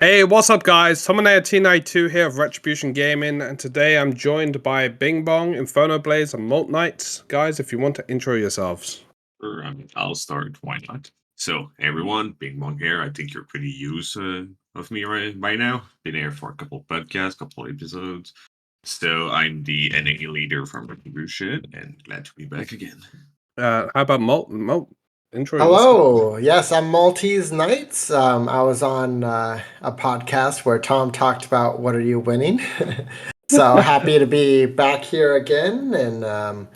Hey, what's up, guys? Tominator T92 here of Retribution Gaming, and today I'm joined by Bong, Infernoblaze, and MaltKnights. Guys, if you want to intro yourselves. Sure, I'll start. Why not? So, hey everyone, Big Bong here. I think you're pretty used of me right by now. Been here for a couple podcasts, couple episodes. So, I'm the enemy leader from Retribution, and glad to be back again. How about Malt? Intro yourself. Hello. Yes, I'm Maltese Knights. I was on a podcast where Tom talked about what are you winning. So happy to be back here again. And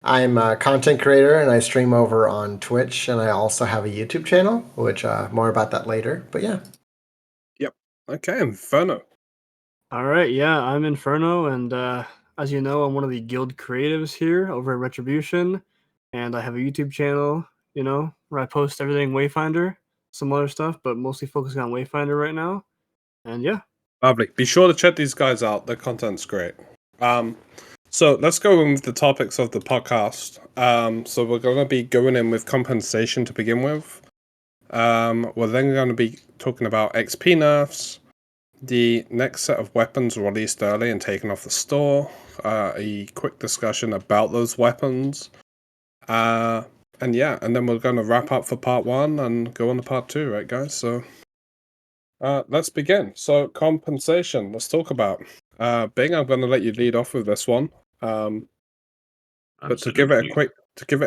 I'm a content creator and I stream over on Twitch. And I also have a YouTube channel, which more about that later. But yeah. Yep. Okay, Inferno. All right, yeah, I'm Inferno, and as you know, I'm one of the guild creatives here over at Retribution, and I have a YouTube channel, where I post everything Wayfinder, some other stuff, but mostly focusing on Wayfinder right now. And yeah. Lovely. Be sure to check these guys out. Their content's great. So let's go in with the topics of the podcast. So we're going to be going in with compensation to begin with. We're then going to be talking about XP nerfs, the next set of weapons released early and taken off the store, a quick discussion about those weapons, and then we're going to wrap up for part 1 and go on to part 2, right, guys? So let's begin. So compensation, let's talk about. Bing, I'm going to let you lead off with this one. But to give it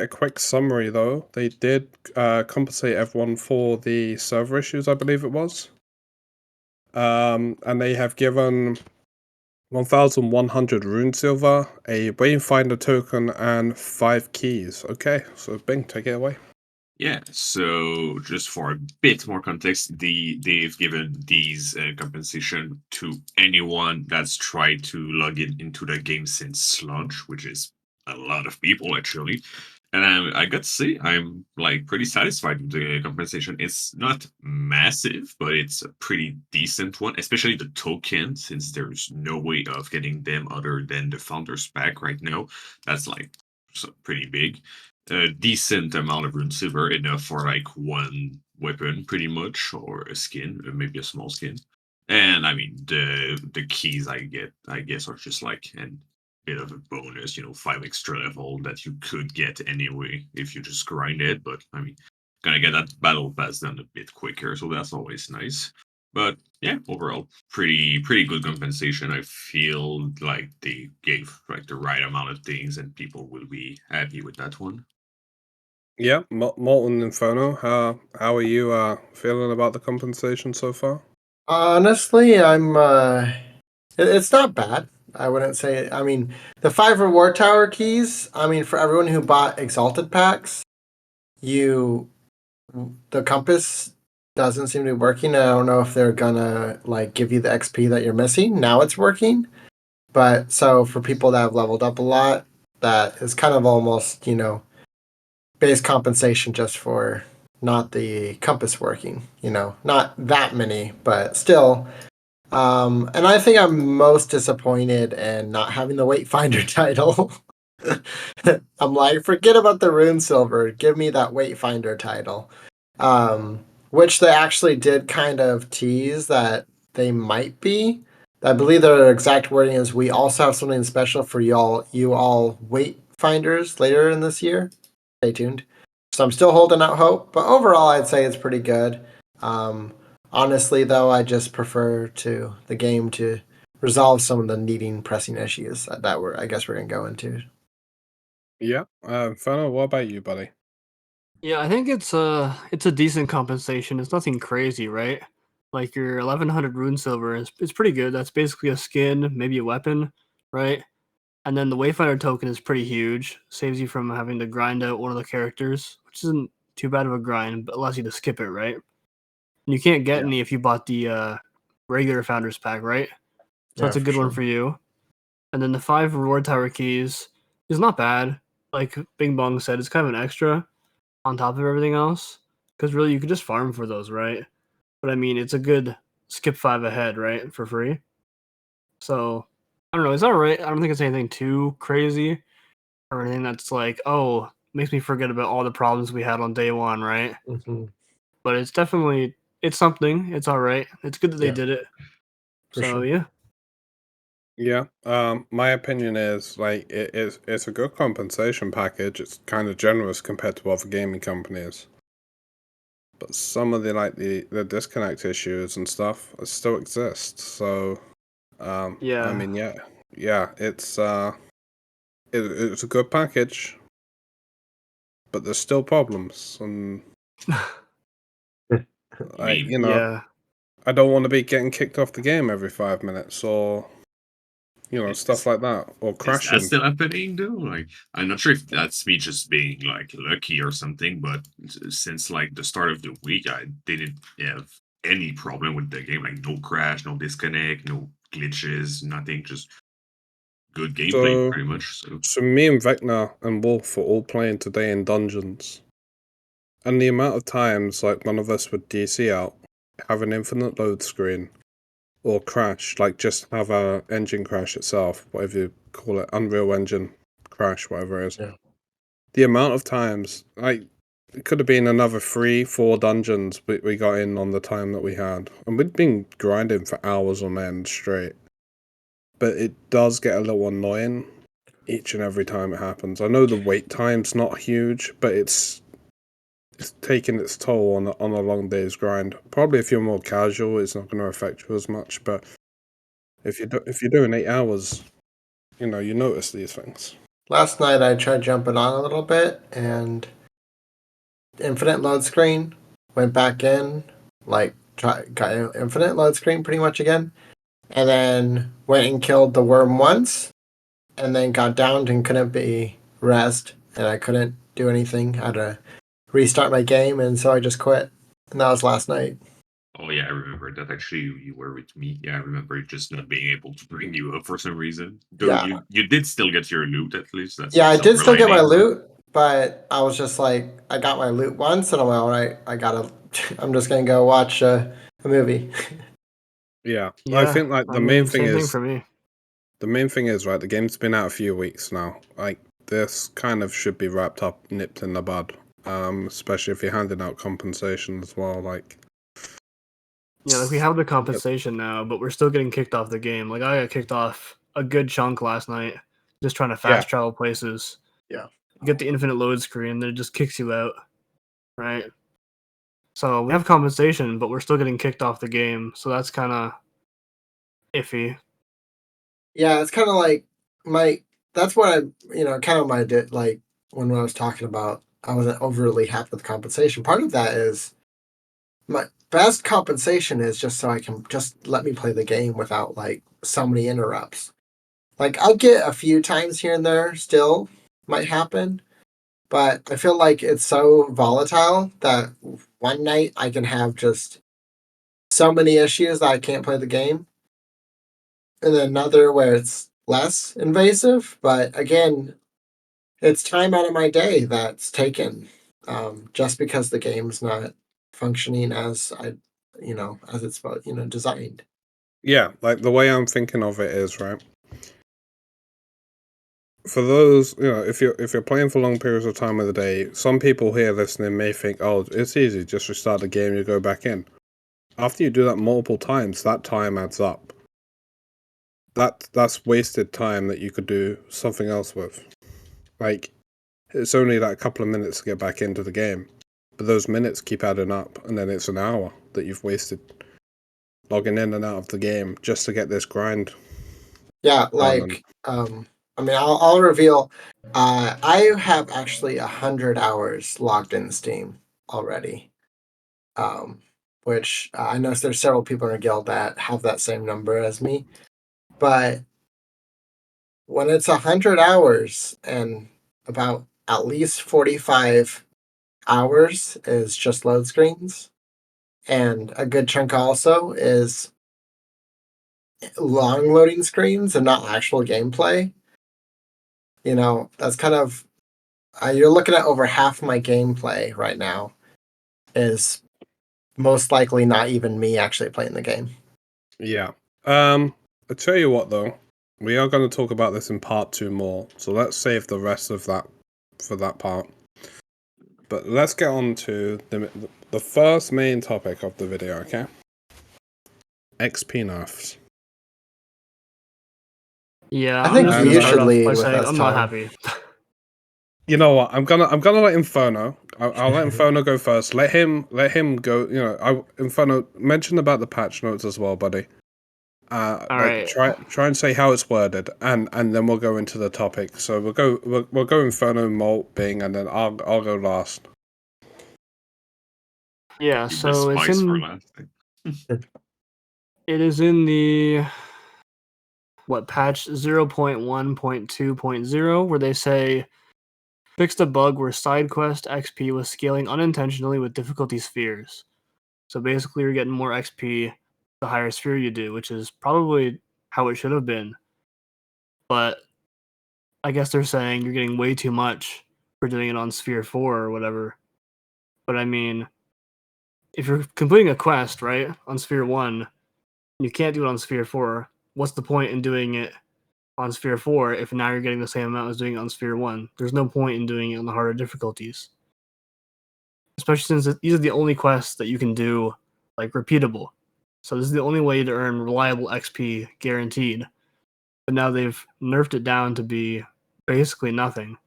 a quick summary, though, they did compensate everyone for the server issues, I believe it was. And they have given 1,100 rune silver, a Wayfinder token, and 5 keys. Okay, so Bing, take it away. Yeah, so just for a bit more context, they've given these compensation to anyone that's tried to log into the game since launch, which is a lot of people actually. And I got to say, I'm like pretty satisfied with the compensation. It's not massive, but it's a pretty decent one, especially the token, since there's no way of getting them other than the founder's pack right now. That's like pretty big. A decent amount of rune silver, enough for like one weapon, pretty much, or a skin, maybe a small skin. And I mean, the keys I guess, are just like an bit of a bonus, 5 extra level that you could get anyway if you just grind it. But I mean, gonna get that battle pass done a bit quicker, so that's always nice. But yeah, overall, pretty good compensation. I feel like they gave like the right amount of things, and people will be happy with that one. Yeah, Molten Inferno, how are you feeling about the compensation so far? Honestly, it's not bad. I wouldn't say. I mean, the 5 reward tower keys. I mean, for everyone who bought exalted packs, the compass doesn't seem to be working. I don't know if they're gonna like give you the XP that you're missing. Now it's working. But so for people that have leveled up a lot, that is kind of almost, base compensation just for not the compass working, not that many, but still. And I think I'm most disappointed in not having the Wayfinder title. I'm like, forget about the rune silver. Give me that Wayfinder title. Which they actually did kind of tease that they might be. I believe their exact wording is, "We also have something special for you all Wayfinders later in this year. Stay tuned." So I'm still holding out hope, but overall, I'd say it's pretty good. Honestly, though, I just prefer the game to resolve some of the needing pressing issues that I guess we're gonna go into. Yeah, Inferno, what about you, buddy? Yeah, I think it's a decent compensation. It's nothing crazy, right? Like your 1100 rune silver is pretty good. That's basically a skin, maybe a weapon, right? And then the Wayfinder token is pretty huge. Saves you from having to grind out one of the characters, which isn't too bad of a grind, but allows you to skip it, right? And you can't get any if you bought the regular Founders Pack, right? So that's a good one for you. And then the 5 reward tower keys is not bad. Like Bing Bong said, it's kind of an extra on top of everything else. Because really, you could just farm for those, right? But I mean, it's a good skip 5 ahead, right? For free. So, I don't know. It's alright. I don't think it's anything too crazy or anything that's like, makes me forget about all the problems we had on day 1, right? Mm-hmm. But it's it's something. It's all right. It's good that they Yeah, did it. for So sure. yeah, Yeah. My opinion is like it's a good compensation package. It's kind of generous compared to other gaming companies. But some of the disconnect issues and stuff still exist. So I yeah. mean yeah, it's a good package, but there's still problems, and I mean, Yeah. I don't want to be getting kicked off the game every 5 minutes, or stuff is, like that, or is that crashing. still happening though? Like, I'm not sure if that's me just being like lucky or something, but since like the start of the week, I didn't have any problem with the game. Like, no crash, no disconnect, no glitches, nothing. Just good gameplay, So pretty much. So, so me and Vecna and Wolf were all playing today in dungeons, and the amount of times like one of us would DC out, have an infinite load screen, or crash, like just have a engine crash itself, whatever you call it, Unreal Engine crash, whatever it is. Yeah. The amount of times, like, it could have been another 3-4 dungeons we got in on the time that we had, and we'd been grinding for hours on end straight. But it does get a little annoying each and every time it happens. I know the wait time's not huge, but it's taking its toll on a long day's grind. Probably if you're more casual, it's not going to affect you as much. But if you're doing 8 hours, you notice these things. Last night I tried jumping on a little bit and infinite load screen, went back in, got infinite load screen pretty much again, and then went and killed the worm once, and then got downed and couldn't be rest, and I couldn't do anything. I had to restart my game, and so I just quit. And that was last night. oh yeah, I remember that. Actually, you were with me. Yeah, I remember just not being able to bring you up for some reason. Though Yeah. you did still get your loot at least. That's Yeah, a I did silver still get my lining. loot, but I was just like, I got my loot once, and I'm like, all right, I'm just gonna go watch a movie. Yeah, I Yeah. think like I mean, same thing for me. the main thing is right. The game's been out a few weeks now. Like this kind of should be wrapped up, nipped in the bud. Especially if you're handing out compensation as well. Like, Yeah, like we have the compensation now, but we're still getting kicked off the game. Like I got kicked off a good chunk last night, just trying to Yeah. fast travel places. Yeah. You get the infinite load screen, then it just kicks you out, right? So we have compensation, but we're still getting kicked off the game. So that's kind of iffy. Yeah, it's kind of like my. That's what kind of my did like when I was talking about. I wasn't overly happy with compensation. Part of that is my best compensation is just so I can just let me play the game without like so many interrupts. Like I'll get a few times here and there, still might happen, but I feel like it's so volatile that one night I can have just so many issues that I can't play the game, and then another where it's less invasive. But again, it's time out of my day that's taken just because the game's not functioning as as it's designed. yeah, like the way I'm thinking of it is right. For those, if you're playing for long periods of time of the day, some people here listening may think, "Oh, it's easy. Just restart the game, you go back in." After you do that multiple times, that time adds up. That's wasted time that you could do something else with. Like, it's only like a couple of minutes to get back into the game, but those minutes keep adding up, and then it's an hour that you've wasted logging in and out of the game just to get this grind Yeah, done. And like I mean, I'll reveal. I have actually 100 hours logged in Steam already. Um, which I know there's several people in our guild that have that same number as me. But when it's 100 hours and about at least 45 hours is just load screens, and a good chunk also is long loading screens and not actual gameplay. That's kind of you're looking at over half my gameplay right now is most likely not even me actually playing the game. yeah, I tell you what though, we are going to talk about this in part 2 more, so let's save the rest of that for that part. But let's get on to the the first main topic of the video, okay? XP nerfs. Yeah, I I'm think just you gonna start should off lead by with saying this, I'm not Tom. happy. You know what? I'm gonna let Inferno. I'll let Inferno go first. Let him go. You know, Inferno mention about the patch notes as well, buddy. All Like right. try and say how it's worded, and then we'll go into the topic. So we'll go Inferno, Malt, Bing, and then I'll go last. Yeah, Keep the so it's spice for in. last. It is in the patch 0.1.2.0 where they say fixed a bug where side quest XP was scaling unintentionally with difficulty spheres. So basically, you're getting more XP the higher sphere you do, which is probably how it should have been. But I guess they're saying you're getting way too much for doing it on sphere 4 or whatever. But I mean, if you're completing a quest, right, on sphere 1, you can't do it on sphere 4, what's the point in doing it on sphere 4 if now you're getting the same amount as doing it on sphere 1? There's no point in doing it on the harder difficulties. Especially since these are the only quests that you can do, like, repeatable. So this is the only way to earn reliable XP guaranteed. But now they've nerfed it down to be basically nothing.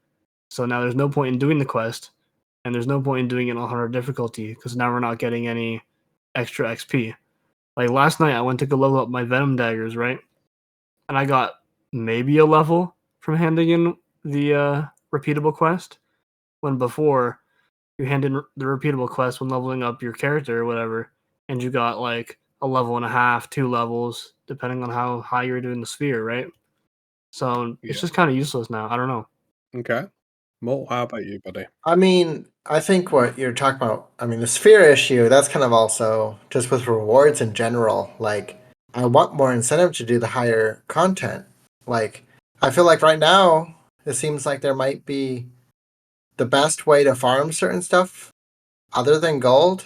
So now there's no point in doing the quest, and there's no point in doing it on harder difficulty, because now we're not getting any extra XP. Like last night I went to go level up my Venom daggers, right? And I got maybe a level from handing in the repeatable quest, when before you hand in the repeatable quest when leveling up your character or whatever, and you got like a level and a half, 2 levels, depending on how high you're doing the sphere, right? So it's Yeah. just kind of useless now. I don't know. Okay. Malt, how about you, buddy? I mean, I think what you're talking about, I mean, the sphere issue, that's kind of also just with rewards in general. Like, I want more incentive to do the higher content. Like, I feel like right now, it seems like there might be the best way to farm certain stuff other than gold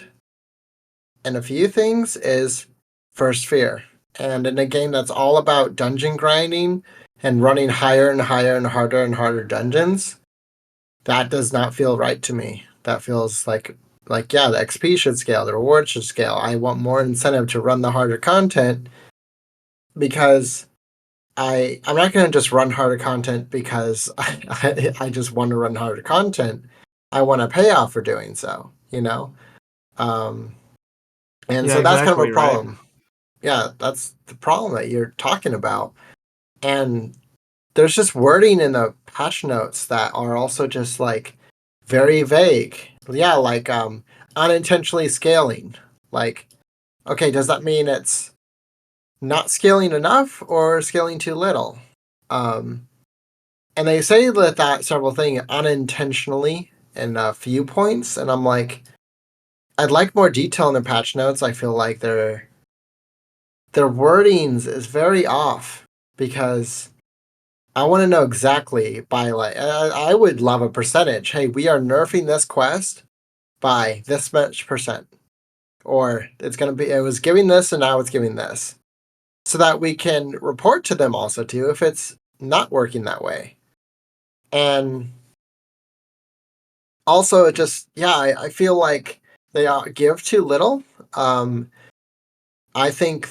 and a few things is first sphere. And in a game that's all about dungeon grinding and running higher and higher and harder dungeons, that does not feel right to me. That feels like yeah, the XP should scale, the reward should scale. I want more incentive to run the harder content because I'm not going to just run harder content because I just want to run harder content. I want a payoff for doing so, you know? Um, and Yeah, so that's kind of a exactly, right? problem. Yeah, that's the problem that you're talking about. And there's just wording in the patch notes that are also just like very vague. Yeah, like unintentionally scaling. Like, okay, does that mean it's not scaling enough or scaling too little? Um, and they say that several things unintentionally in a few points, and I'm like, I'd like more detail in the patch notes. I feel like their wordings is very off because I want to know exactly by like I would love a percentage. Hey, we are nerfing this quest by this much percent, or it's gonna be it was giving this and now it's giving this, so that we can report to them also too if it's not working that way. And also, it just yeah, I feel like they give too little. Um, I think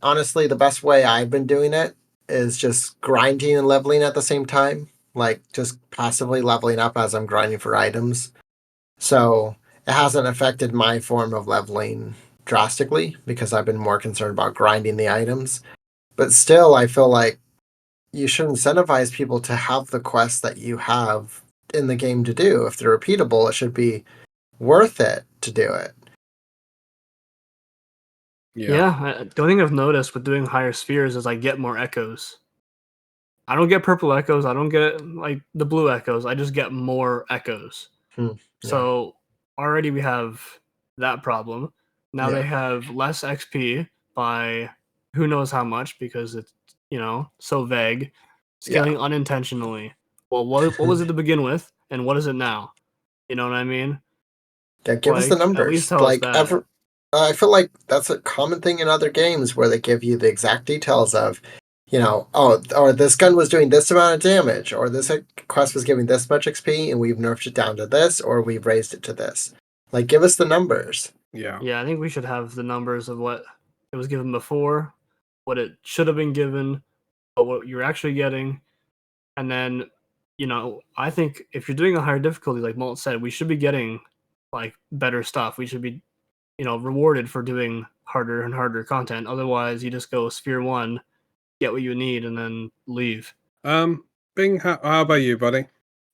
honestly the best way I've been doing it is just grinding and leveling at the same time, like just passively leveling up as I'm grinding for items. So it hasn't affected my form of leveling drastically because I've been more concerned about grinding the items. But still, I feel like you should incentivize people to have the quests that you have in the game to do. If they're repeatable, it should be worth it to do it. Yeah. The only thing I've noticed with doing higher spheres is I get more echoes. I don't get purple echoes. I don't get like the blue echoes. I just get more echoes. Yeah. So already we have that problem. Now they Yeah. have less XP by who knows how much because it's so vague. Scaling unintentionally. Well, what was it to begin with, and what is it now? You know what I mean? Yeah, give us the Like at least numbers. tell us Like that. ever, I feel like that's a common thing in other games where they give you the exact details of, oh, or this gun was doing this amount of damage, or this quest was giving this much XP, and we've nerfed it down to this, or we've raised it to this. Like, give us the numbers. Yeah. Yeah, I think we should have the numbers of what it was given before, what it should have been given, but what you're actually getting. And then, I think if you're doing a higher difficulty, like Malt said, we should be getting like better stuff. We should be, rewarded for doing harder and harder content. Otherwise, you just go sphere 1, get what you need, and then leave. Bing, how about you, buddy?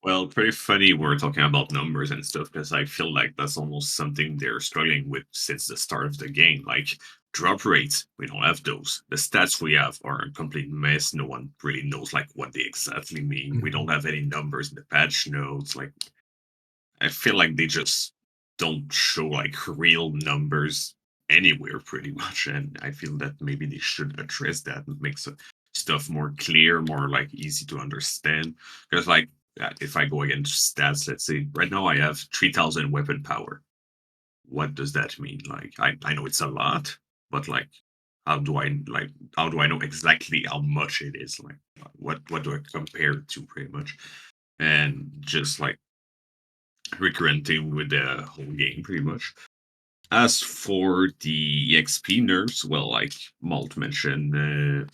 Well, pretty funny we're talking about numbers and stuff because I feel like that's almost something they're struggling with since the start of the game. Like drop rates, we don't have those. The stats we have are a complete mess. No one really knows like what they exactly mean. We don't have any numbers in the patch notes. Like I feel like they just don't show like real numbers anywhere pretty much, and I feel that maybe they should address that and make stuff more clear, more like easy to understand. Because like if I go against stats, let's say right now I have 3,000 weapon power. What does that mean? Like I know it's a lot, but like how do I know exactly how much it is? Like what do I compare it to pretty much? And just like recurrent theme with the whole game, pretty much. As for the EXP nerfs, well, like Malt mentioned a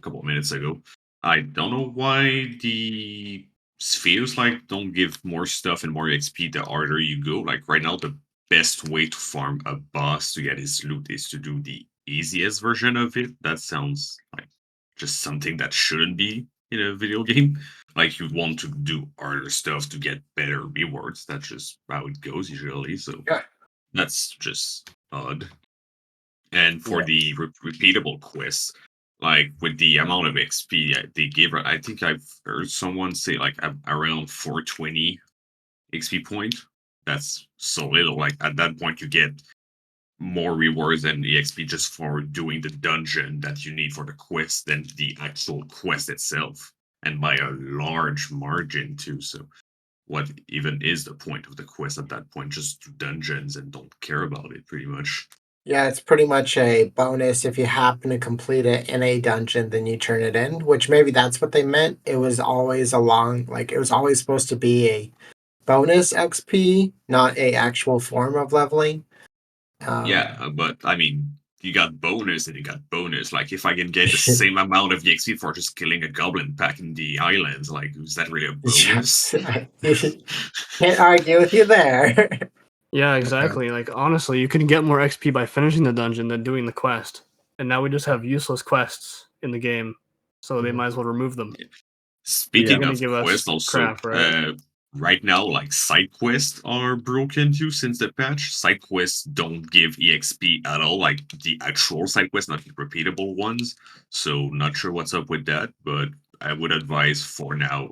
couple of minutes ago, I don't know why the spheres like don't give more stuff and more XP the harder you go. Like right now, the best way to farm a boss to get his loot is to do the easiest version of it. That sounds like just something that shouldn't be in a video game. Like you want to do harder stuff to get better rewards. That's just how it goes usually. So Yeah. that's just odd. And for Yeah. the repeatable quests, like with the amount of XP they give, I think I've heard someone say like around 420 XP point. That's so little. Like at that point, you get more rewards than EXP just for doing the dungeon that you need for the quest than the actual quest itself, and by a large margin too. So what even is the point of the quest at that point? Just do dungeons and don't care about it pretty much. Yeah, it's pretty much a bonus if you happen to complete it in a dungeon, then you turn it in, which maybe that's what they meant. It was always it was always supposed to be a bonus XP, not a actual form of leveling. Yeah, but I mean, you got bonus and you got bonus. Like, if I can get the same amount of EXP for just killing a goblin pack in the islands, like, is that really a bonus? Can't argue with you there. Yeah, exactly. Like honestly, you can get more XP by finishing the dungeon than doing the quest. And now we just have useless quests in the game, so they might as well remove them. Speaking They're of gonna give us quests, also, crap, right? right now, like side quests are broken too since the patch. Side quests don't give EXP at all, like the actual side quests, not the repeatable ones. So, not sure what's up with that, but I would advise for now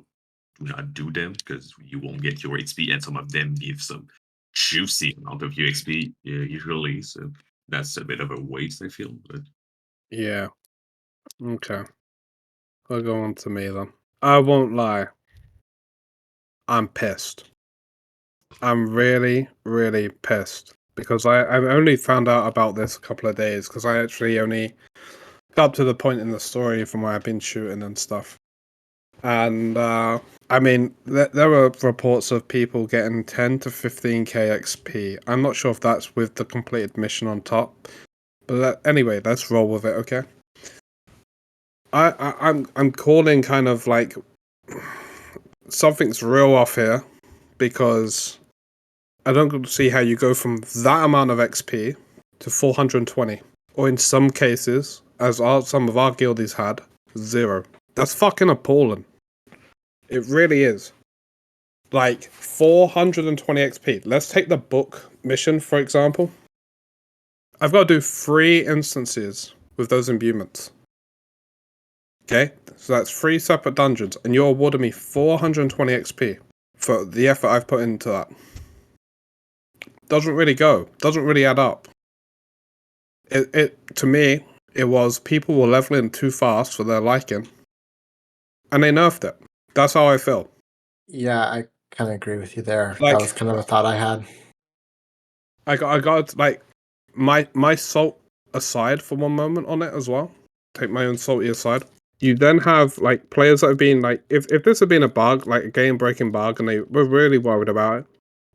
do not do them because you won't get your XP, and some of them give some juicy amount of UXP usually. So, that's a bit of a waste, I feel. But Yeah. Okay. I'll go on to me then. I won't lie. I'm pissed. I'm really, really pissed because I've only found out about this a couple of days because I actually only got up to the point in the story from where I've been shooting and stuff. And I mean, there were reports of people getting 10 to 15k XP. I'm not sure if that's with the completed mission on top, but anyway, let's roll with it, okay? I'm calling kind of like something's real off here because I don't see how you go from that amount of XP to 420, or in some cases, as some of our guildies had, 0. That's fucking appalling. It really is. Like 420 XP. Let's take the book mission for example. I've got to do 3 instances with those imbuements. Okay, so that's 3 separate dungeons, and you're awarding me 420 XP for the effort I've put into that. Doesn't really add up. It to me, it was people were leveling too fast for their liking, and they nerfed it. That's how I feel. Yeah, I kind of agree with you there. Like, That was kind of a thought I had. I got like my salt aside for one moment on it as well. Take my own salty aside. You then have like players that have been like, if this had been a bug, like a game breaking bug, and they were really worried about it,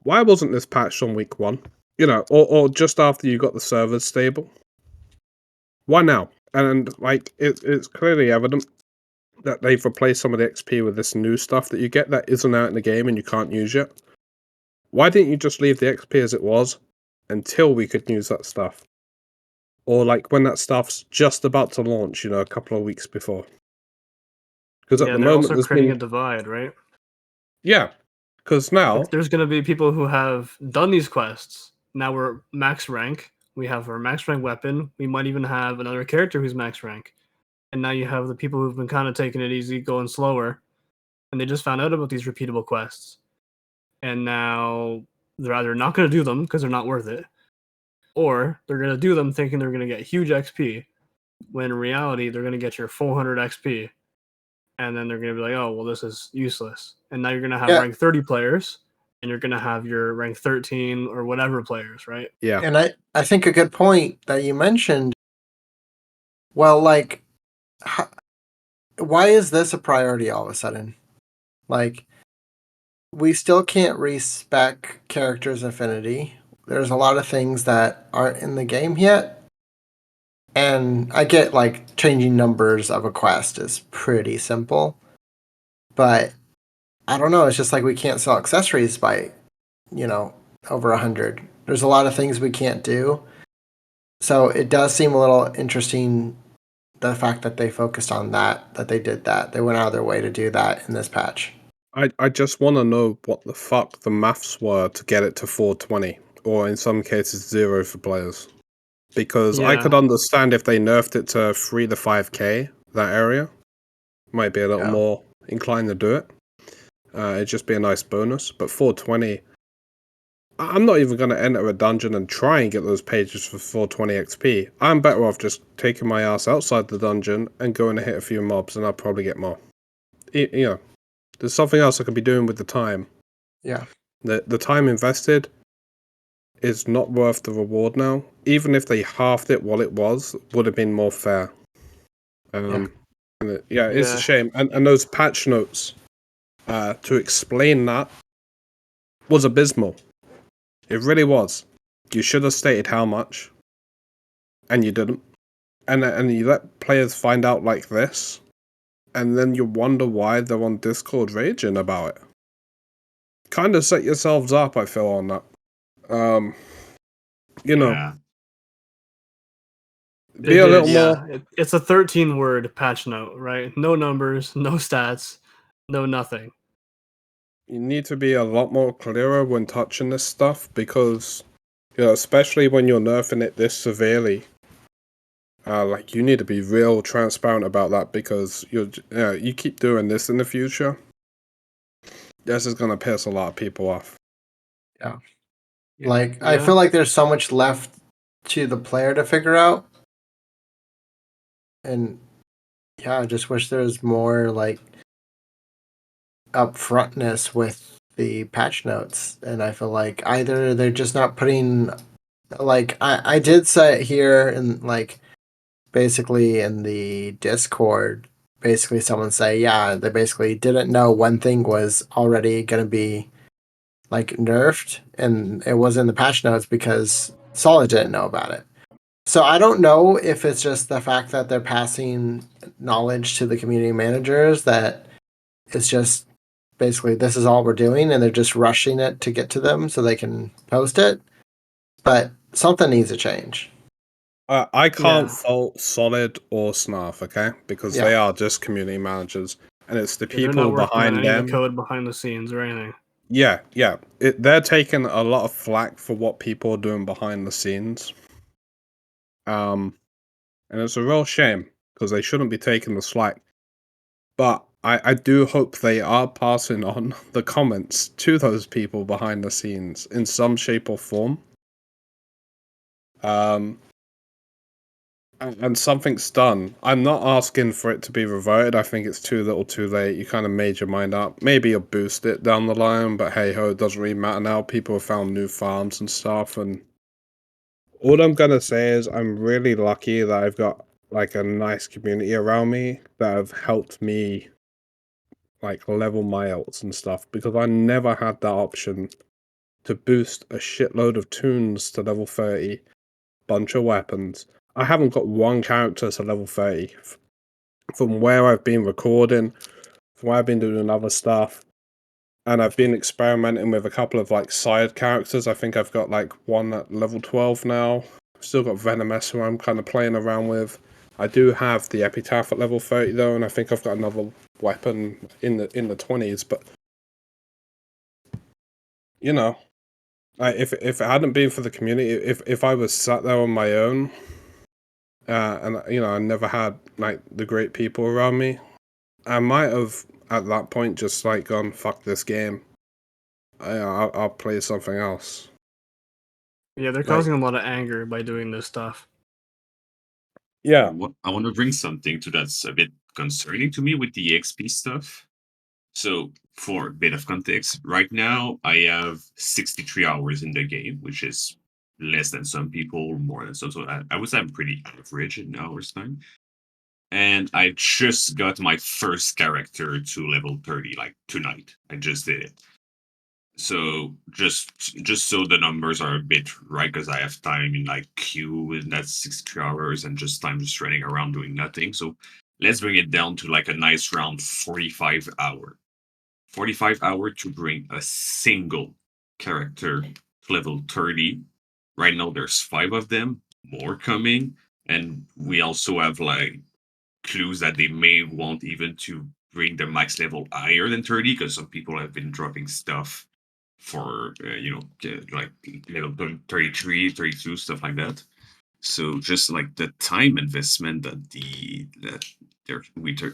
Why wasn't this patched on week 1? You know, or just after you got the servers stable? Why now? And like, it's clearly evident that they've replaced some of the XP with this new stuff that you get that isn't out in the game and you can't use yet. Why didn't you just leave the XP as it was until we could use that stuff? Or like when that stuff's just about to launch, you know, a couple of weeks before. Because at Yeah, the they're moment also there's creating a been... divide, right? Yeah, because now... Like, there's going to be people who have done these quests. Now we're max rank. We have our max rank weapon. We might even have another character who's max rank. And now you have the people who've been kind of taking it easy, going slower, and they just found out about these repeatable quests. And now they're either not going to do them because they're not worth it, or they're going to do them thinking they're going to get huge XP, when in reality they're going to get your 400 XP, and then they're going to be like, oh, well, this is useless. And now you're going to have Yeah. rank 30 players, and you're going to have your rank 13 or whatever players, right? Yeah. And I think a good point that you mentioned. Well, like, why is this a priority all of a sudden? Like, we still can't respec characters' affinity. There's a lot of things that aren't in the game yet. And I get, like, changing numbers of a quest is pretty simple. But I don't know, it's just like we can't sell accessories by, over 100. There's a lot of things we can't do. So it does seem a little interesting, the fact that they focused on that they did that. They went out of their way to do that in this patch. I just want to know what the fuck the maths were to get it to 420, or in some cases 0 for players. Because I could Yeah. understand if they nerfed it to 3 to 5k, that area. Might be a little Yeah. more inclined to do it. It'd just be a nice bonus. But 420, I'm not even going to enter a dungeon and try and get those pages for 420 XP. I'm better off just taking my ass outside the dungeon and going to hit a few mobs, and I'll probably get more. You know, there's something else I could be doing with the time. Yeah. The time invested is not worth the reward now. Even if they halved it what it was, would have been more fair. And it's a Yeah. shame. And those patch notes to explain that was abysmal. It really was. You should have stated how much, and you didn't. And you let players find out like this, and then you wonder why they're on Discord raging about it. Kind of set yourselves up, I feel, on that. Yeah. They Be a did, little yeah. more. It's a 13-word patch note, right? No numbers, no stats, no nothing. You need to be a lot more clearer when touching this stuff, because, especially when you're nerfing it this severely, like, you need to be real transparent about that, because you keep doing this in the future, this is gonna piss a lot of people off. Yeah. Yeah. Like, I Yeah. feel like there's so much left to the player to figure out. And yeah, I just wish there was more, like, upfrontness with the patch notes. And I feel like either they're just not putting, like, I did say it here, and, like, basically in the Discord, basically someone say, yeah, they basically didn't know one thing was already going to be, like, nerfed, and it was in the patch notes because Solid didn't know about it. So I don't know if it's just the fact that they're passing knowledge to the community managers, that it's just basically this is all we're doing, and they're just rushing it to get to them so they can post it. But something needs to change. I can't Yeah. fault Solid or Snarf, okay? Because Yeah. they are just community managers, and it's the They're not people working on behind any of them. the code behind the scenes or anything. Yeah. They're taking a lot of flack for what people are doing behind the scenes. And it's a real shame, because they shouldn't be taking the slack. But I do hope they are passing on the comments to those people behind the scenes in some shape or form. And something's done. I'm not asking for it to be reverted. I think it's too little too late. You kind of made your mind up. Maybe you'll boost it down the line, but hey ho, it doesn't really matter now. People have found new farms and stuff, and all I'm gonna say is I'm really lucky that I've got, like, a nice community around me that have helped me, like, level my ults and stuff, because I never had that option to boost a shitload of tunes to level 30, bunch of weapons. I haven't got one character to level 30. From where I've been recording, from where I've been doing other stuff, and I've been experimenting with a couple of like side characters. I think I've got like one at level 12 now. I've still got Venomous who I'm kind of playing around with. I do have the Epitaph at level 30 though, and I think I've got another weapon in the 20s. But you know, if it hadn't been for the community, if I was sat there on my own, and you know I never had like the great people around me, I might have at that point just like gone fuck this game. I'll play something else. Yeah, they're Like, causing a lot of anger by doing this stuff. yeah, I want to bring something to that's a bit concerning to me with the XP stuff. So, for a bit of context, right now I have 63 hours in the game, which is less than some people, more than some. So I would say I'm pretty average in hours time. And I just got my first character to level 30, like tonight. I just did it. So just so the numbers are a bit right, because I have time in like queue, and that's 63 hours, and just time just running around doing nothing. So let's bring it down to like a nice round 45 hour. 45 hour to bring a single character to level 30. Right now there's 5 of them, more coming, and we also have like clues that they may want even to bring the max level higher than 30, because some people have been dropping stuff for like level 33, 32, stuff like that. So just like the time investment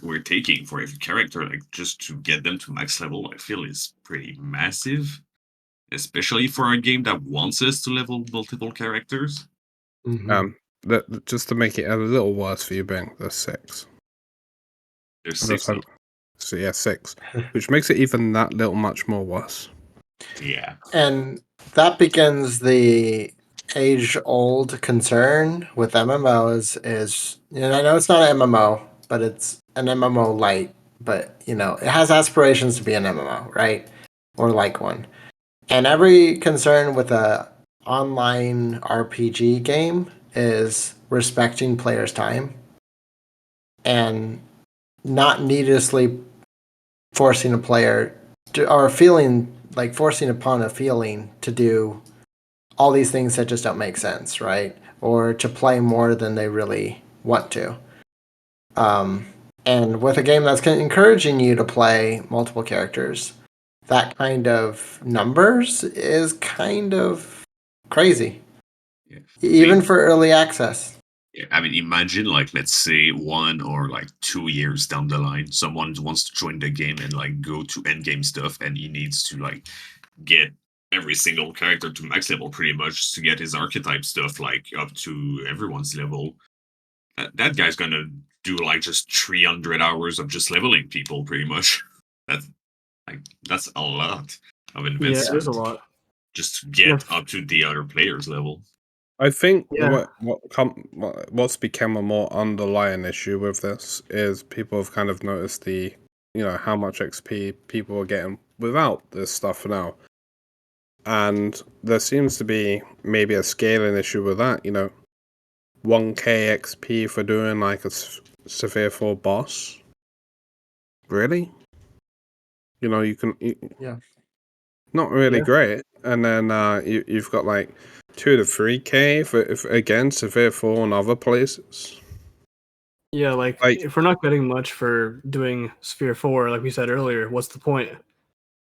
we're taking for every character, like just to get them to max level, I feel is pretty massive, especially for a game that wants us to level multiple characters. Just to make it a little worse for you, Bing, there's 6. There's I just 60. So yeah, 6, which makes it even that little much more worse. Yeah. And that begins the age-old concern with MMOs is, and I know it's not an MMO, but it's an MMO light, but you know, it has aspirations to be an MMO, right? Or like one. And every concern with a online RPG game is respecting players' time and not needlessly forcing a player to, or feeling like forcing upon a feeling to do all these things that just don't make sense, right? Or to play more than they really want to. And with a game that's encouraging you to play multiple characters, that kind of numbers is kind of crazy, Yeah. even for early access. Yeah, I mean, imagine like let's say 1 or like 2 years down the line, someone wants to join the game and like go to end game stuff, and he needs to like get every single character to max level pretty much to get his archetype stuff like up to everyone's level. That guy's gonna do like just 300 hours of just leveling people pretty much. That's like that's a lot of Yeah, it is a investment lot. just to Yeah, get up to the other player's level. I think Yeah. what's become a more underlying issue with this is people have kind of noticed the how much XP people are getting without this stuff now, and there seems to be maybe a scaling issue with that. 1k XP for doing like a Severe 4 boss. Really? You can. Yeah. Not really Yeah. great. And then you've got like 2 to 3k for again Severe 4 and other places. Yeah, like Like if we're not getting much for doing Sphere 4, like we said earlier, what's the point?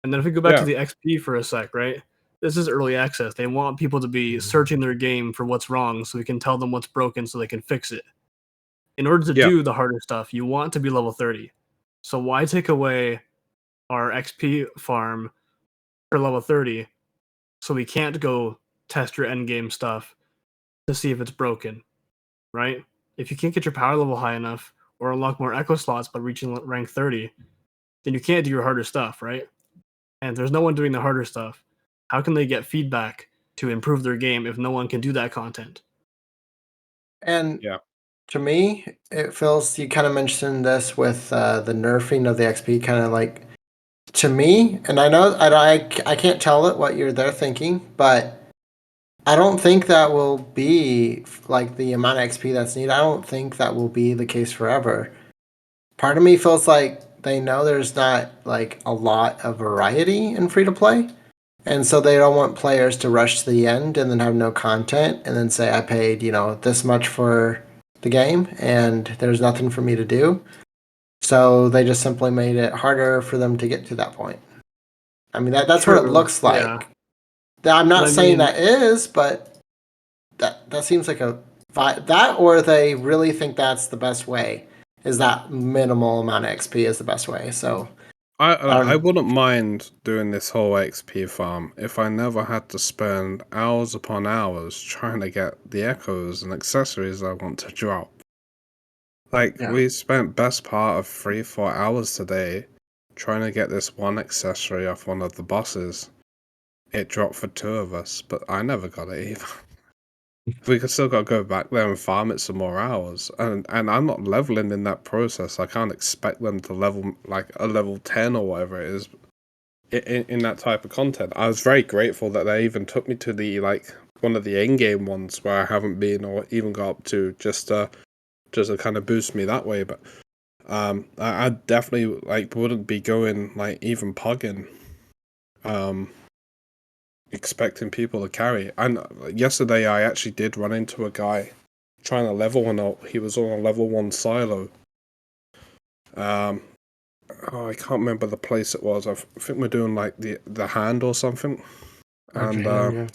And then if we go back to yeah, the XP for a sec, right? This is early access. They want people to be searching their game for what's wrong so we can tell them what's broken so they can fix it. In order to yeah, do the harder stuff, you want to be level 30. So why take away our XP farm for level 30 so we can't go test your endgame stuff to see if it's broken, right? If you can't get your power level high enough or unlock more echo slots by reaching rank 30, then you can't do your harder stuff, right? And if there's no one doing the harder stuff, how can they get feedback to improve their game if no one can do that content? And yeah, to me, it feels, you kind of mentioned this with the nerfing of the XP, kind of like to me, and I can't tell it what they're thinking, but I don't think that will be like the amount of XP that's needed. I don't think that will be the case forever. Part of me feels like they know there's not like a lot of variety in free to play. And so they don't want players to rush to the end and then have no content and then say I paid, this much for the game and there's nothing for me to do. So they just simply made it harder for them to get to that point. I mean that's what it True. looks like. Yeah. I'm not But I saying mean, that is, but that seems like that, or they really think that's the best way. Is that minimal amount of XP is the best way? So I wouldn't mind doing this whole XP farm if I never had to spend hours upon hours trying to get the echoes and accessories I want to drop. Like, Yeah. we spent best part of 3-4 hours today trying to get this one accessory off one of the bosses. It dropped for 2 of us, but I never got it either. We could still got to go back there and farm it some more hours, and I'm not leveling in that process. I can't expect them to level like a level 10 or whatever it is in that type of content. I was very grateful that they even took me to the one of the in-game ones where I haven't been or even got up to just to kind of boost me that way. But I definitely wouldn't be going even pugging expecting people to carry. And yesterday I actually did run into a guy trying to level one up. He was on a level 1 silo. I can't remember the place it was. I think we're doing the hand or something. And yeah.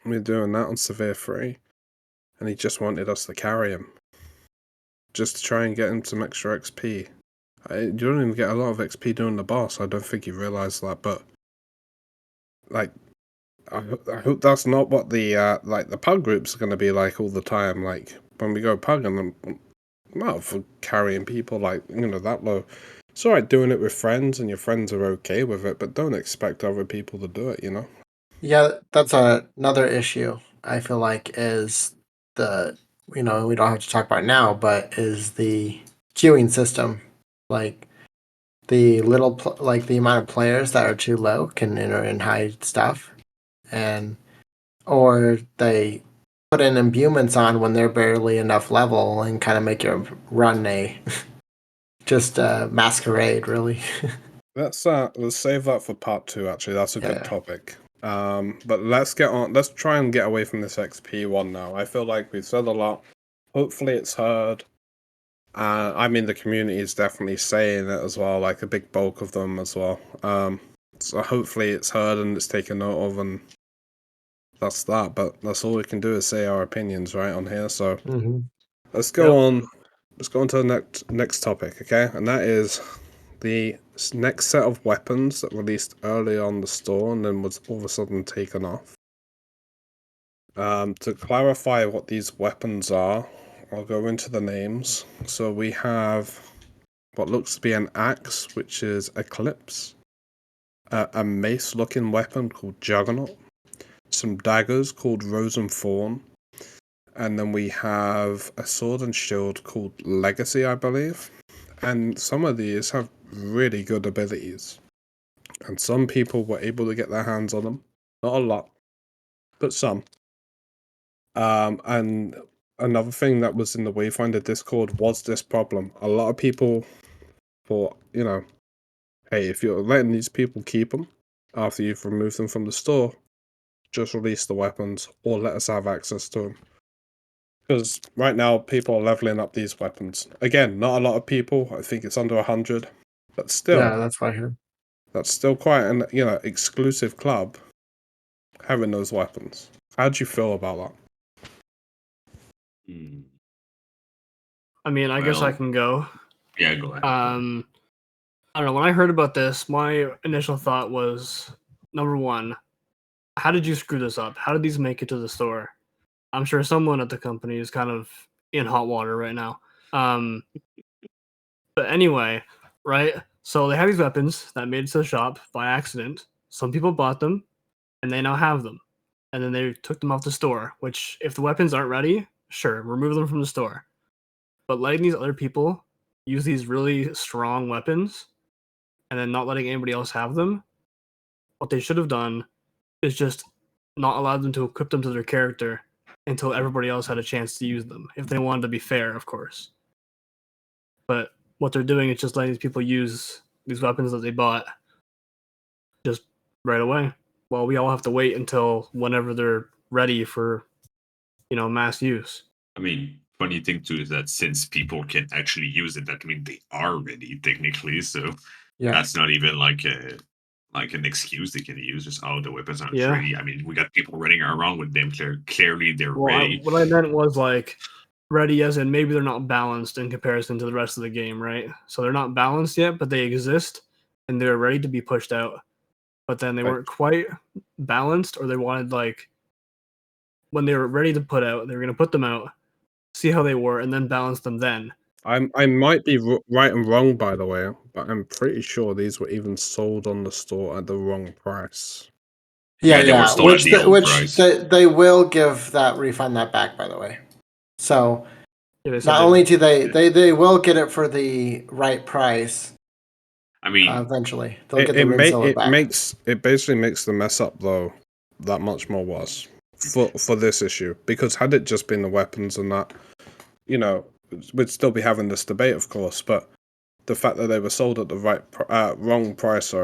we're doing that on severe 3. And he just wanted us to carry him. Just to try and get him some extra XP. You don't even get a lot of XP doing the boss. I don't think you realise that, but I hope that's not what the the pug groups are going to be like all the time. Like when we go pugging them, not for carrying people that low. It's alright doing it with friends and your friends are okay with it, but don't expect other people to do it. Yeah, that's another issue. I feel like is we don't have to talk about it now, but is the queuing system. Like the like the amount of players that are too low can enter and hide stuff, and or they put in imbuements on when they're barely enough level and kind of make your run a just a masquerade, really. Let's save that for part 2. Actually, that's a good Yeah. topic. But let's get on. Let's try and get away from this XP one now. I feel like we've said a lot. Hopefully, it's heard. I mean, the community is definitely saying it as well, like a big bulk of them as well. So hopefully it's heard and it's taken note of, and that's that. But that's all we can do is say our opinions right on here. So let's go on. Let's go on to the next topic, okay? And that is the next set of weapons that released early on the store and then was all of a sudden taken off. To clarify what these weapons are, I'll go into the names. So we have what looks to be an axe, which is Eclipse, a mace-looking weapon called Juggernaut, some daggers called Rose and Thorn, and then we have a sword and shield called Legacy, I believe. And some of these have really good abilities, and some people were able to get their hands on them. Not a lot, but some. And another thing that was in the Wayfinder Discord was this problem. A lot of people thought, hey, if you're letting these people keep them after you've removed them from the store, just release the weapons or let us have access to them. Because right now, people are leveling up these weapons. Again, not a lot of people. I think it's under 100. But still, Yeah, that's what I heard. that's still quite an exclusive club having those weapons. How do you feel about that? I mean, I guess I Well, can go. Yeah, go ahead. I don't know. When I heard about this, my initial thought was, number one, how did you screw this up? How did these make it to the store? I'm sure someone at the company is kind of in hot water right now. But anyway, right? So they have these weapons that made it to the shop by accident. Some people bought them, and they now have them. And then they took them off the store, which, if the weapons aren't ready, sure, remove them from the store. But letting these other people use these really strong weapons and then not letting anybody else have them. What they should have done is just not allowed them to equip them to their character until everybody else had a chance to use them, if they wanted to be fair, of course. But what they're doing is just letting these people use these weapons that they bought just right away. Well, we all have to wait until whenever they're ready for, mass use. I mean, funny thing too is that since people can actually use it, that means they are ready technically. So that's not even like an excuse they can use. Just the weapons aren't ready. I mean, we got people running around with them. Clearly, they're ready. What I meant was like ready as in maybe they're not balanced in comparison to the rest of the game, right? So they're not balanced yet, but they exist and they're ready to be pushed out. But then they weren't quite balanced, or they wanted like when they were ready to put out, they were going to put them out, see how they were, and then balance them then. I might be right and wrong, by the way, but I'm pretty sure these were even sold on the store at the wrong price. Yeah, they were sold at the old price. They will refund that back, by the way. So not only do they will get it for the right price. I mean, eventually they'll get the Rinzilla back. It basically makes the mess up though that much more worse for this issue, because had it just been the weapons and that, we'd still be having this debate, of course. But the fact that they were sold at the wrong price,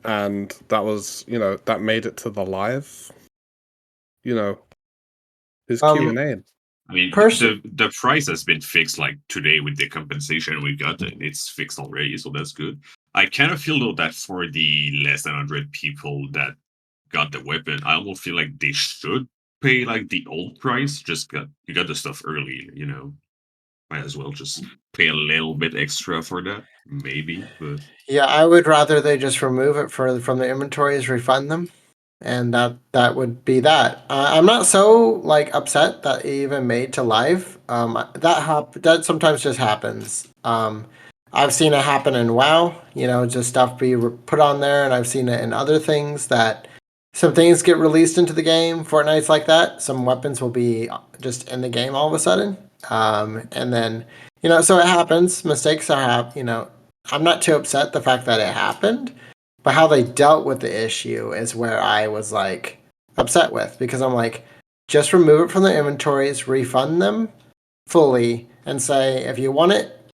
and that was that made it to the live, his Q&A. I mean, the price has been fixed like today with the compensation we got. It's fixed already, so that's good. I kind of feel though that for the less than 100 people that got the weapon, I almost feel like they should pay like the old price. You got the stuff early, might as well just pay a little bit extra for that, maybe. But yeah, I would rather they just remove it from the inventories, refund them, and that would be that. I'm not so upset that it even made to live. That sometimes just happens. I've seen it happen in WoW. Just stuff be put on there, and I've seen it in other things that some things get released into the game. Fortnite's like that. Some weapons will be just in the game all of a sudden, and then so it happens. Mistakes are I'm not too upset the fact that it happened. But how they dealt with the issue is where I was upset with, because I'm like, just remove it from the inventories, refund them fully, and say if you want it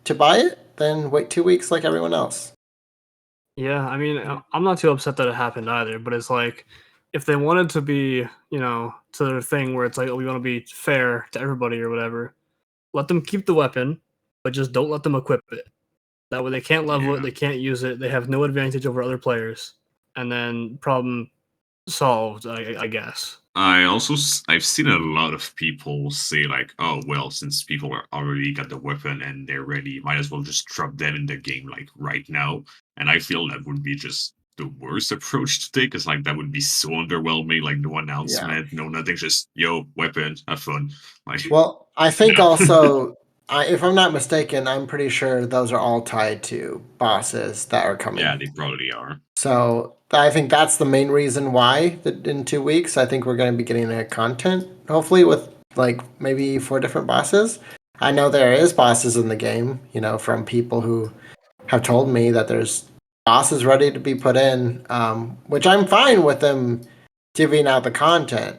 to buy it, then wait 2 weeks like everyone else. Yeah, I mean, I'm not too upset that it happened either, but it's like if they wanted to be, to their thing where it's like, we want to be fair to everybody or whatever, let them keep the weapon, but just don't let them equip it. That way they can't level it, they can't use it, they have no advantage over other players, and then problem solved, I guess. I've seen a lot of people say like, oh well, since people are already got the weapon and they're ready, might as well just drop them in the game like right now. And I feel that would be just the worst approach to take, because that would be so underwhelming. Like no announcement, no nothing, just weapon, have fun. Well, I think also, if I'm not mistaken, I'm pretty sure those are all tied to bosses that are coming. Yeah, they probably are. So I think that's the main reason why that in 2 weeks, I think we're going to be getting a content, hopefully with maybe 4 different bosses. I know there is bosses in the game, from people who have told me that there's bosses ready to be put in, which I'm fine with them divvying out the content.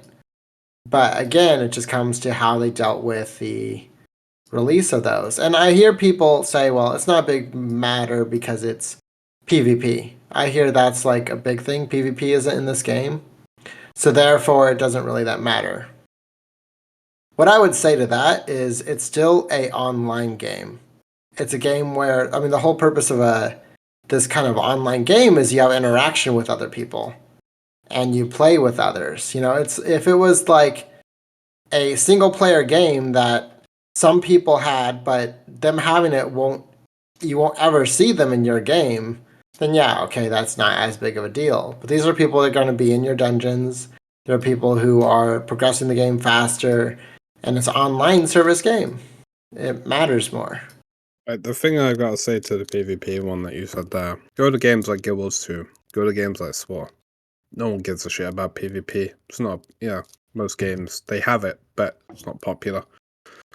But again, it just comes to how they dealt with the release of those. And I hear people say, well, it's not a big matter because it's PvP. I hear that's a big thing. PvP isn't in this game. So therefore, it doesn't really that matter. What I would say to that is it's still a online game. It's a game where, the whole purpose of this kind of online game is you have interaction with other people. And you play with others. If it was a single player game that some people had, but them having it you won't ever see them in your game, then yeah, okay, that's not as big of a deal. But these are people that are going to be in your dungeons. There are people who are progressing the game faster, and it's an online service game. It matters more. The thing I've got to say to the PvP one that you said there, go to games like Guild Wars 2, go to games like SWAT. No one gives a shit about PvP. It's not, most games, they have it, but it's not popular.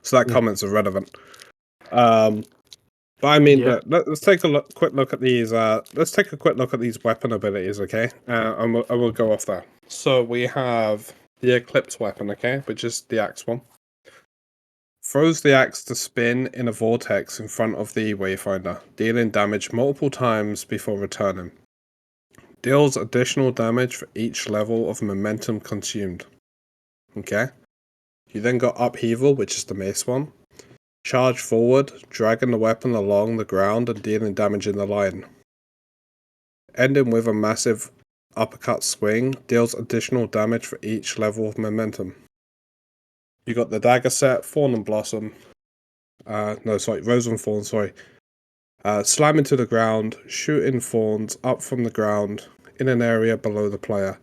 So that comment's irrelevant. But I mean, Yeah. let's take a quick look at these. Let's take a quick look at these weapon abilities, okay? And we'll go off there. So we have the Eclipse weapon, okay, which is the axe one. Throws the axe to spin in a vortex in front of the Wayfinder, dealing damage multiple times before returning. Deals additional damage for each level of momentum consumed. Okay. You then got Upheaval, which is the mace one. Charge forward, dragging the weapon along the ground and dealing damage in the line. Ending with a massive uppercut swing, deals additional damage for each level of momentum. You got the dagger set, Thorn and Blossom. Rose and Thorn, sorry. Slam into the ground, shooting thorns up from the ground in an area below the player.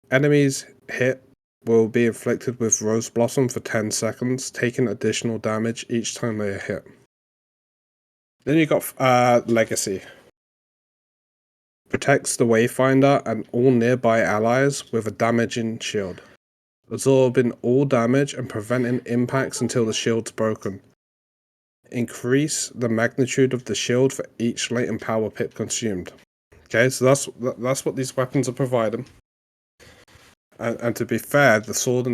Enemies hit will be inflicted with Rose Blossom for 10 seconds, taking additional damage each time they are hit. Then you got Legacy. Protects the Wayfinder and all nearby allies with a damaging shield, absorbing all damage and preventing impacts until the shield's broken. Increase the magnitude of the shield for each latent power pip consumed. Okay, so that's what these weapons are providing. And to be fair, the sword